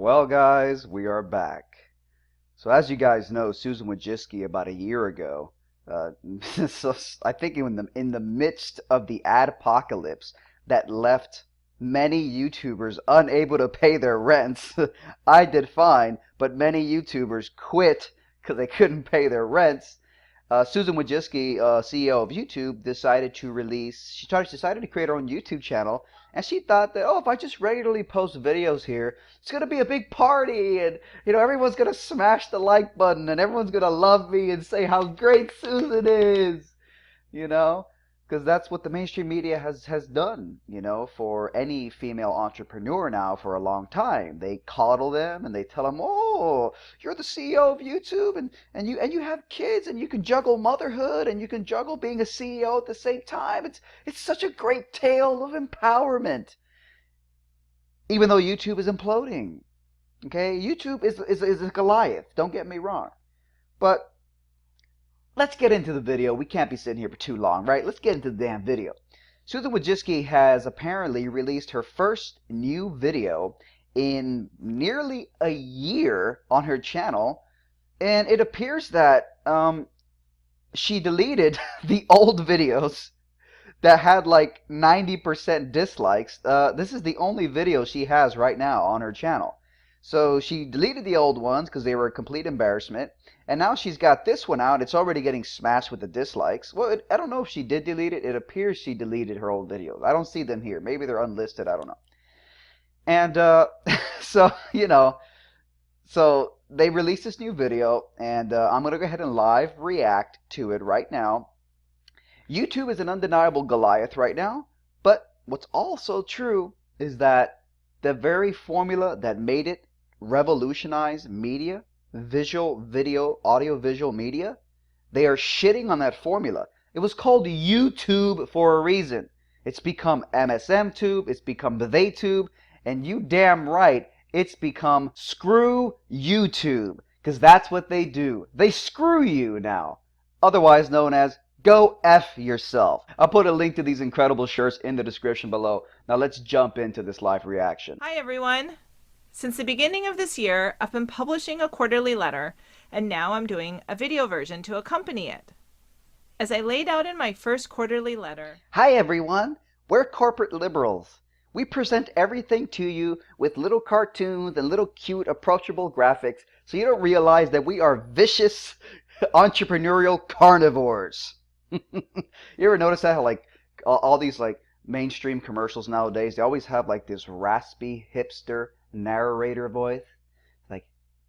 Well, guys, we are back. So, as you guys know, Susan Wojcicki about a year ago, uh, so I think in the midst of the ad apocalypse that left many YouTubers unable to pay their rents, I did fine, but many YouTubers quit because they couldn't pay their rents. Susan Wojcicki, CEO of YouTube, decided to create her own YouTube channel, and she thought that, oh, if I just regularly post videos here, it's gonna be a big party, and everyone's gonna smash the like button, and everyone's gonna love me and say how great Susan is, you know, because that's what the mainstream media has done, for any female entrepreneur now for a long time. They coddle them and they tell them, "Oh, you're the CEO of YouTube, and you have kids, and you can juggle motherhood, and you can juggle being a CEO at the same time. It's such a great tale of empowerment." Even though YouTube is imploding, okay, YouTube is a Goliath. Don't get me wrong, but let's get into the video. We can't be sitting here for too long, right? Let's get into the damn video. Susan Wojcicki has apparently released her first new video in nearly a year on her channel, and it appears that she deleted the old videos that had like 90% dislikes. This is the only video she has right now on her channel. So she deleted the old ones because they were a complete embarrassment. And now she's got this one out. It's already getting smashed with the dislikes. Well, I don't know if she did delete it. It appears she deleted her old videos. I don't see them here. Maybe they're unlisted. I don't know. And so, so they released this new video. And I'm going to go ahead and live react to it right now. YouTube is an undeniable Goliath right now. But what's also true is that the very formula that made it revolutionize media, visual, video, audio-visual media, they are shitting on that formula. It was called YouTube for a reason. It's become MSM-tube, it's become TheyTube, and you damn right, it's become Screw YouTube, because that's what they do. They screw you now, otherwise known as Go F yourself. I'll put a link to these incredible shirts in the description below. Now let's jump into this live reaction. Hi everyone! Since the beginning of this year, I've been publishing a quarterly letter, and now I'm doing a video version to accompany it. As I laid out in my first quarterly letter... Hi everyone! We're corporate liberals. We present everything to you with little cartoons and little cute, approachable graphics so you don't realize that we are vicious, entrepreneurial carnivores. You ever notice that how like all these like mainstream commercials nowadays, they always have like this raspy hipster narrator voice, like,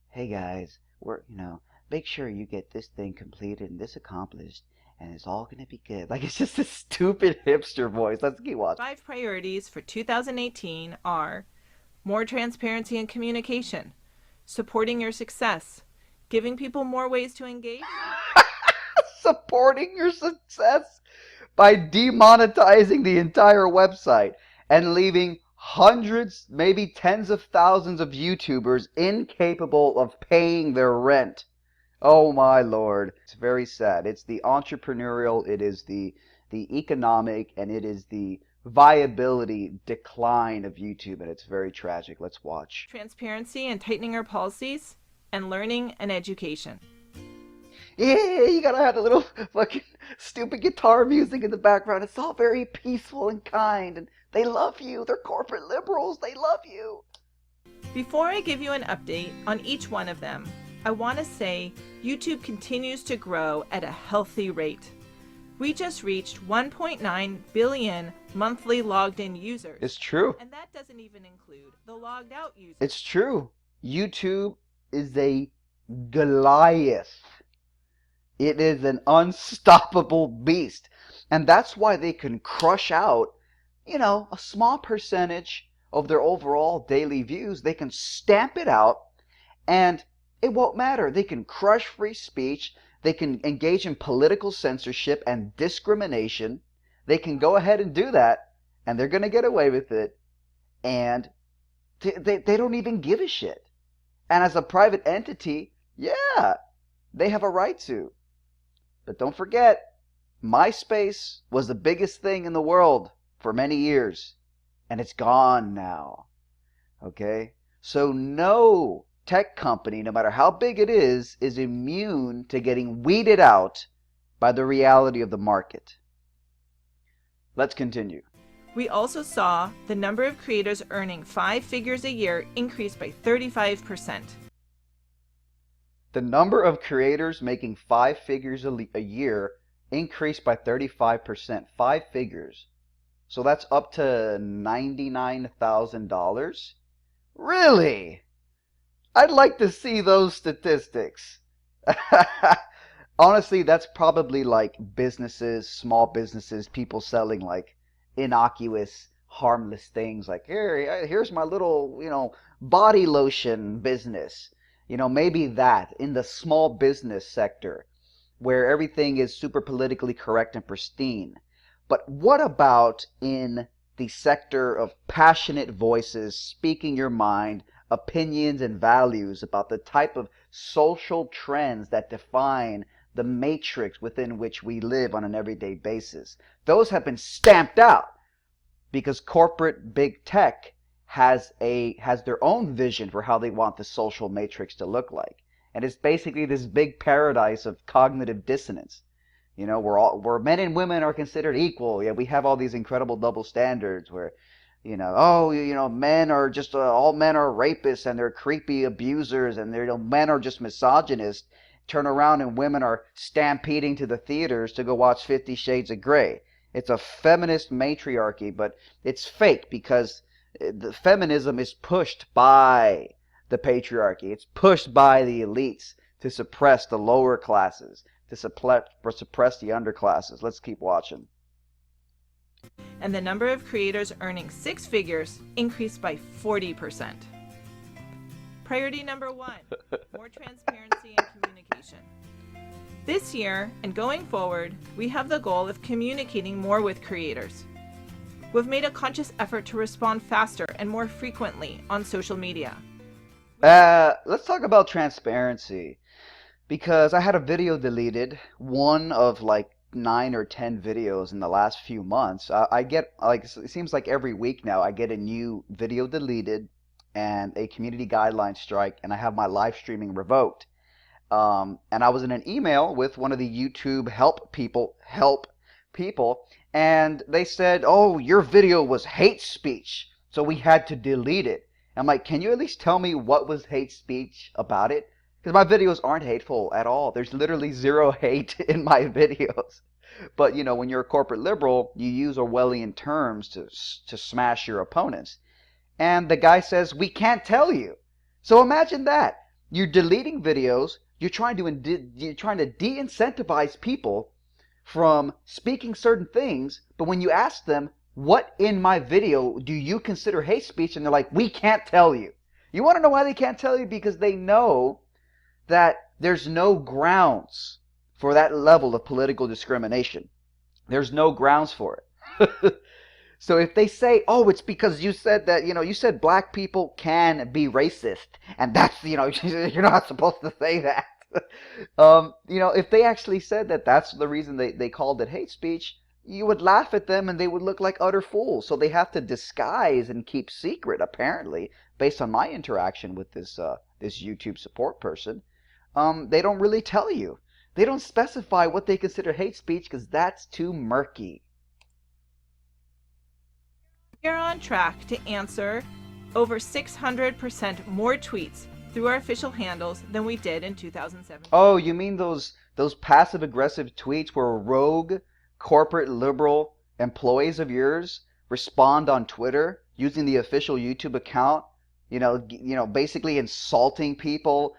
"Hey guys, make sure you get this thing completed and this accomplished, and it's all gonna be good." Like, it's just a stupid hipster voice. Let's keep watching. 5 priorities for 2018 are more transparency and communication, supporting your success, giving people more ways to engage, supporting your success by demonetizing the entire website and leaving hundreds, maybe tens of thousands of YouTubers incapable of paying their rent. Oh my Lord. It's very sad. It's the entrepreneurial, it is the economic, and it is the viability decline of YouTube, and it's very tragic. Let's watch. Transparency and tightening our policies, and learning and education. Yeah, you gotta have the little fucking stupid guitar music in the background. It's all very peaceful and kind, and they love you. They're corporate liberals. They love you. Before I give you an update on each one of them, I want to say YouTube continues to grow at a healthy rate. We just reached 1.9 billion monthly logged in users. It's true. And that doesn't even include the logged out users. It's true. YouTube is a Goliath. It is an unstoppable beast. And that's why they can crush out, a small percentage of their overall daily views. They can stamp it out, and it won't matter. They can crush free speech. They can engage in political censorship and discrimination. They can go ahead and do that, and they're going to get away with it. And they don't even give a shit. And as a private entity, yeah, they have a right to. But don't forget, MySpace was the biggest thing in the world for many years, and it's gone now. Okay? So no tech company, no matter how big it is immune to getting weeded out by the reality of the market. Let's continue. We also saw the number of creators earning 5 figures a year increase by 35%. The number of creators making 5 figures a year increased by 35%. 5 figures. So that's up to $99,000? Really? I'd like to see those statistics. Honestly, that's probably like businesses, small businesses, people selling like innocuous, harmless things like, here's my little, body lotion business. Maybe that in the small business sector where everything is super politically correct and pristine. But what about in the sector of passionate voices speaking your mind, opinions, and values about the type of social trends that define the matrix within which we live on an everyday basis? Those have been stamped out because corporate big tech has their own vision for how they want the social matrix to look like. And it's basically this big paradise of cognitive dissonance. Where men and women are considered equal. Yeah, we have all these incredible double standards where, men are just all men are rapists and they're creepy abusers and men are just misogynists. Turn around and women are stampeding to the theaters to go watch 50 Shades of Grey. It's a feminist matriarchy, but it's fake because the feminism is pushed by the patriarchy. It's pushed by the elites to suppress the lower classes, to suppress the underclasses. Let's keep watching. And the number of creators earning 6 figures increased by 40%. Priority number 1, more transparency and communication. This year and going forward, we have the goal of communicating more with creators. We've made a conscious effort to respond faster and more frequently on social media. Let's talk about transparency. Because I had a video deleted, one of like 9 or 10 videos in the last few months. I get, like, it seems like every week now I get a new video deleted and a community guideline strike, and I have my live streaming revoked. And I was in an email with one of the YouTube help people, and they said, oh, your video was hate speech, so we had to delete it. I'm like, can you at least tell me what was hate speech about it? Because my videos aren't hateful at all. There's literally zero hate in my videos. But, when you're a corporate liberal, you use Orwellian terms to smash your opponents. And the guy says, we can't tell you. So imagine that. You're deleting videos. You're trying to de-incentivize people from speaking certain things. But when you ask them, what in my video do you consider hate speech? And they're like, we can't tell you. You want to know why they can't tell you? Because they know that there's no grounds for that level of political discrimination. There's no grounds for it. So if they say, oh, it's because you said that, you said black people can be racist, and that's, you're not supposed to say that. If they actually said that that's the reason they called it hate speech, you would laugh at them and they would look like utter fools. So they have to disguise and keep secret, apparently, based on my interaction with this YouTube support person. They don't really tell you. They don't specify what they consider hate speech because that's too murky. We're on track to answer over 600% more tweets through our official handles than we did in 2007. Oh, you mean those passive-aggressive tweets where rogue corporate liberal employees of yours respond on Twitter using the official YouTube account, basically insulting people,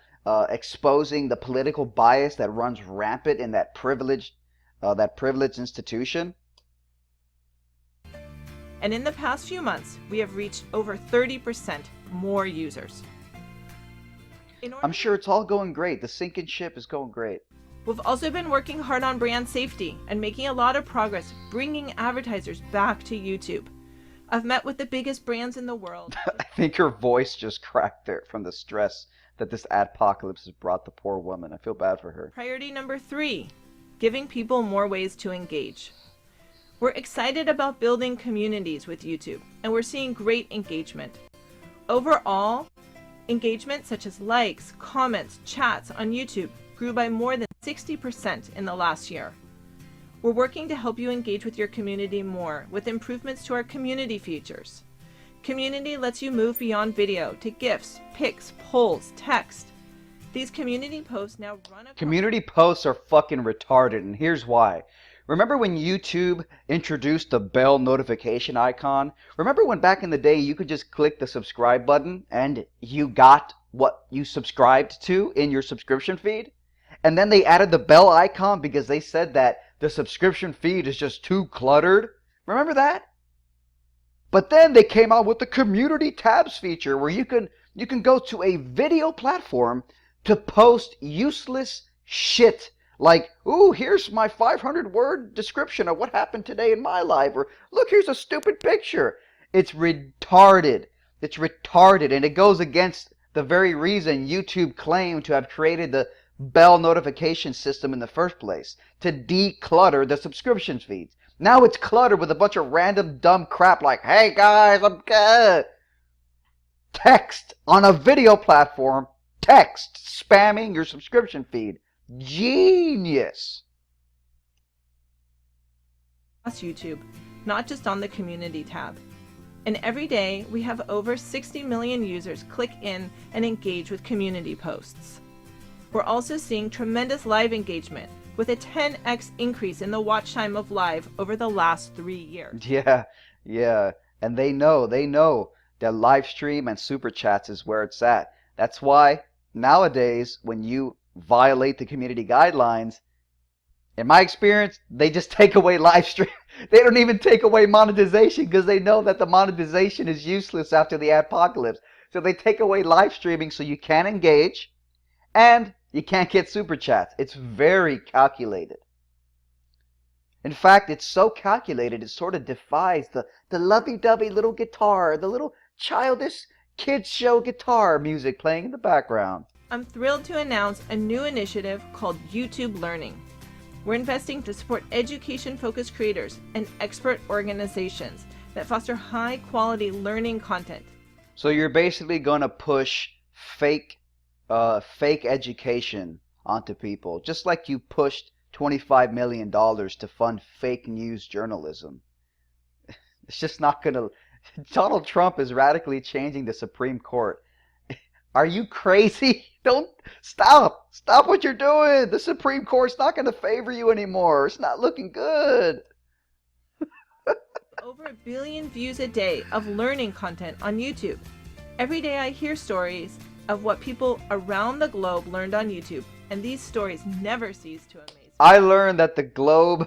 exposing the political bias that runs rampant in that privileged institution? And in the past few months, we have reached over 30% more users. I'm sure it's all going great. The sinking ship is going great. We've also been working hard on brand safety and making a lot of progress bringing advertisers back to YouTube. I've met with the biggest brands in the world. I think her voice just cracked there from the stress that this adpocalypse has brought the poor woman. I feel bad for her. Priority number 3, giving people more ways to engage. We're excited about building communities with YouTube, and we're seeing great engagement. Overall, Engagement such as likes, comments, chats on YouTube grew by more than 60% in the last year. We're working to help you engage with your community more with improvements to our community features. Community lets you move beyond video to GIFs, pics, polls, text. These community posts now run across... Community posts are fucking retarded, and here's why. Remember when YouTube introduced the bell notification icon? Remember when back in the day you could just click the subscribe button and you got what you subscribed to in your subscription feed? And then they added the bell icon because they said that the subscription feed is just too cluttered. Remember that? But then they came out with the community tabs feature where you can go to a video platform to post useless shit like, ooh, here's my 500-word description of what happened today in my life, or look, here's a stupid picture. It's retarded. It's retarded, and it goes against the very reason YouTube claimed to have created the bell notification system in the first place, to declutter the subscription feeds. Now it's cluttered with a bunch of random dumb crap like, hey guys, I'm good. Text on a video platform, text spamming your subscription feed. Genius. YouTube, not just on the community tab. And every day we have over 60 million users click in and engage with community posts. We're also seeing tremendous live engagement with a 10x increase in the watch time of live over the last 3 years. Yeah. And they know that live stream and super chats is where it's at. That's why nowadays when you violate the community guidelines, in my experience, they just take away live stream. They don't even take away monetization because they know that the monetization is useless after the apocalypse. So they take away live streaming so you can't engage and you can't get super chats. It's very calculated. In fact, it's so calculated it sort of defies the lovey-dovey little guitar, the little childish kids show guitar music playing in the background. I'm thrilled to announce a new initiative called YouTube Learning. We're investing to support education-focused creators and expert organizations that foster high-quality learning content. So you're basically going to push fake education onto people, just like you pushed $25 million to fund fake news journalism. It's just not going to... Donald Trump is radically changing the Supreme Court. Are you crazy? Don't stop what you're doing. The Supreme Court's not going to favor you anymore. It's not looking good. Over 1 billion views a day of learning content on YouTube. Every day I hear stories of what people around the globe learned on YouTube, and these stories never cease to amaze me. I learned that the globe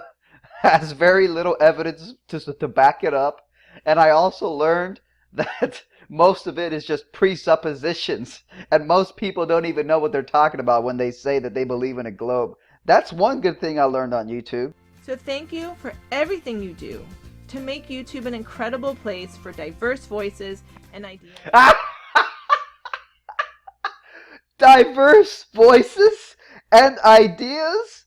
has very little evidence to back it up, and I also learned that most of it is just presuppositions, and most people don't even know what they're talking about when they say that they believe in a globe. That's one good thing I learned on YouTube. So thank you for everything you do to make YouTube an incredible place for diverse voices and ideas. Diverse voices and ideas?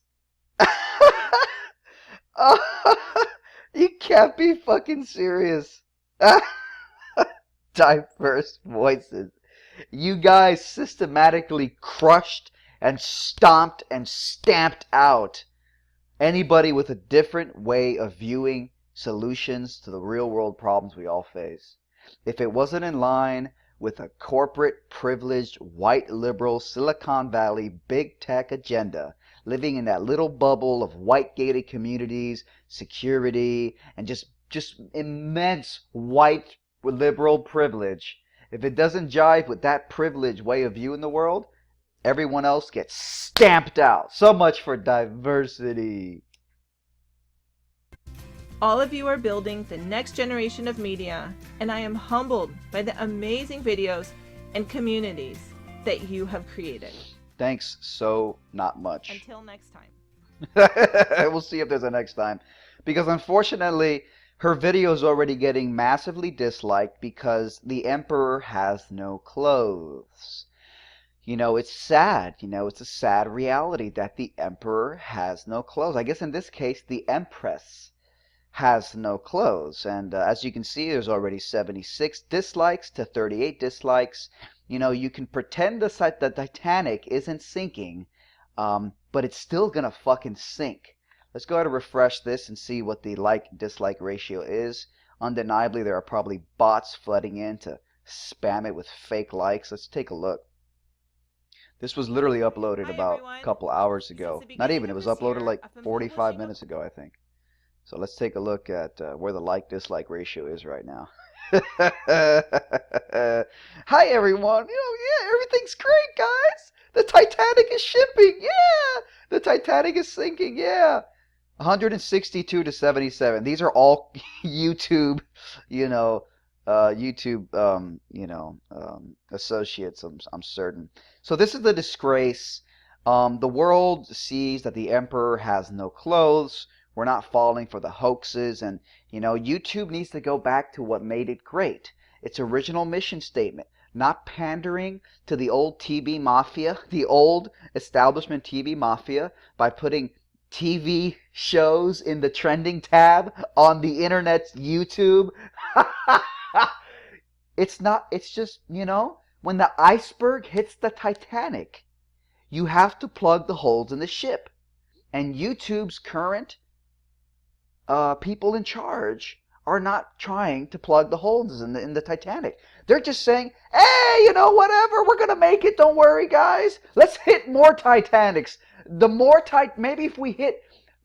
You can't be fucking serious. Diverse voices. You guys systematically crushed and stomped and stamped out anybody with a different way of viewing solutions to the real world problems we all face. If it wasn't in line with a corporate, privileged, white liberal, Silicon Valley, big tech agenda, living in that little bubble of white gated communities, security, and just immense white liberal privilege, if it doesn't jive with that privileged way of viewing the world, everyone else gets stamped out. So much for diversity. All of you are building the next generation of media, and I am humbled by the amazing videos and communities that you have created. Thanks so not much. Until next time. We'll see if there's a next time. Because unfortunately, her video is already getting massively disliked because the emperor has no clothes. You know, it's sad. You know, it's a sad reality that the emperor has no clothes. I guess in this case, the empress has no clothes. And as you can see, there's already 76 dislikes to 38 dislikes. You can pretend the Titanic isn't sinking, but it's still gonna fucking sink. Let's go ahead and refresh this and see what the like-dislike ratio is. Undeniably, there are probably bots flooding in to spam it with fake likes. Let's take a look. This was literally uploaded Hi about a everyone. couple hours Since ago. the Not beginning even, it of was this uploaded year, like I've been 45 publishing a minutes ago, I think. So let's take a look at where the like-dislike ratio is right now. Hi everyone. Yeah, everything's great, guys. The Titanic is shipping. Yeah. The Titanic is sinking. Yeah. 162 to 77. These are all YouTube, you know, YouTube, associates. I'm certain. So this is the disgrace. The world sees that the emperor has no clothes. We're not falling for the hoaxes, and YouTube needs to go back to what made it great. Its original mission statement, not pandering to the old TV mafia, the old establishment TV mafia, by putting TV shows in the trending tab on the internet's YouTube. It's just, when the iceberg hits the Titanic, you have to plug the holes in the ship. And YouTube's current people in charge are not trying to plug the holes in the Titanic. They're just saying, hey, whatever, we're gonna make it. Don't worry, guys. Let's hit more Titanics. Maybe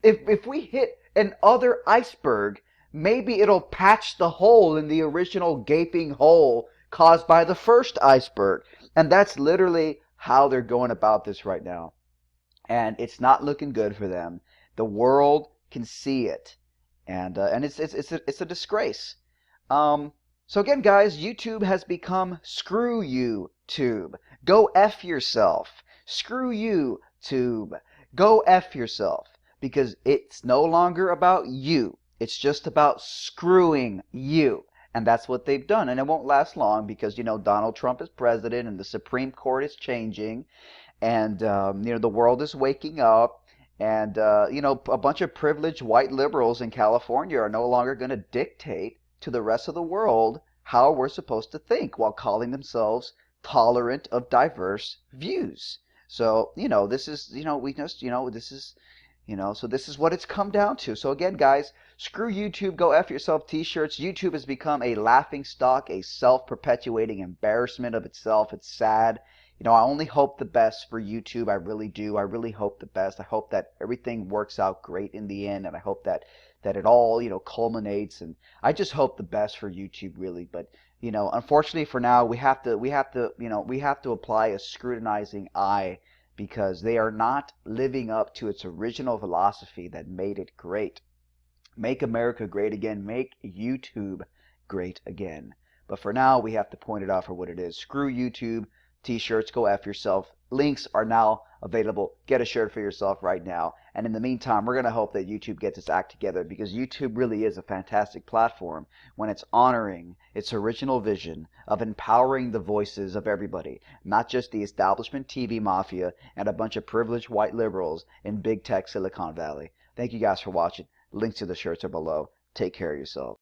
if we hit another iceberg, maybe it'll patch the hole in the original gaping hole caused by the first iceberg. And that's literally how they're going about this right now. And it's not looking good for them. The world can see it, and it's a disgrace. So again, guys, YouTube has become screw you, Tube. Go F yourself. Screw you, Tube. Go F yourself. Because it's no longer about you. It's just about screwing you. And that's what they've done. And it won't last long because, Donald Trump is president and the Supreme Court is changing. And, the world is waking up. And, a bunch of privileged white liberals in California are no longer going to dictate to the rest of the world how we're supposed to think while calling themselves tolerant of diverse views. So, this is, we just, this is, so this is what it's come down to. So again, guys, screw YouTube, go F yourself t-shirts. YouTube has become a laughing stock, a self-perpetuating embarrassment of itself. It's sad. I only hope the best for YouTube. I really do. I really hope the best. I hope that everything works out great in the end, and I hope that it all, culminates. And I just hope the best for YouTube, really. But unfortunately for now, we have to apply a scrutinizing eye because they are not living up to its original philosophy that made it great. Make America great again. Make YouTube great again. But for now, we have to point it out for what it is. Screw YouTube. T-shirts, go F yourself. Links are now available. Get a shirt for yourself right now. And in the meantime, we're going to hope that YouTube gets its act together because YouTube really is a fantastic platform when it's honoring its original vision of empowering the voices of everybody, not just the establishment TV mafia and a bunch of privileged white liberals in big tech Silicon Valley. Thank you guys for watching. Links to the shirts are below. Take care of yourself.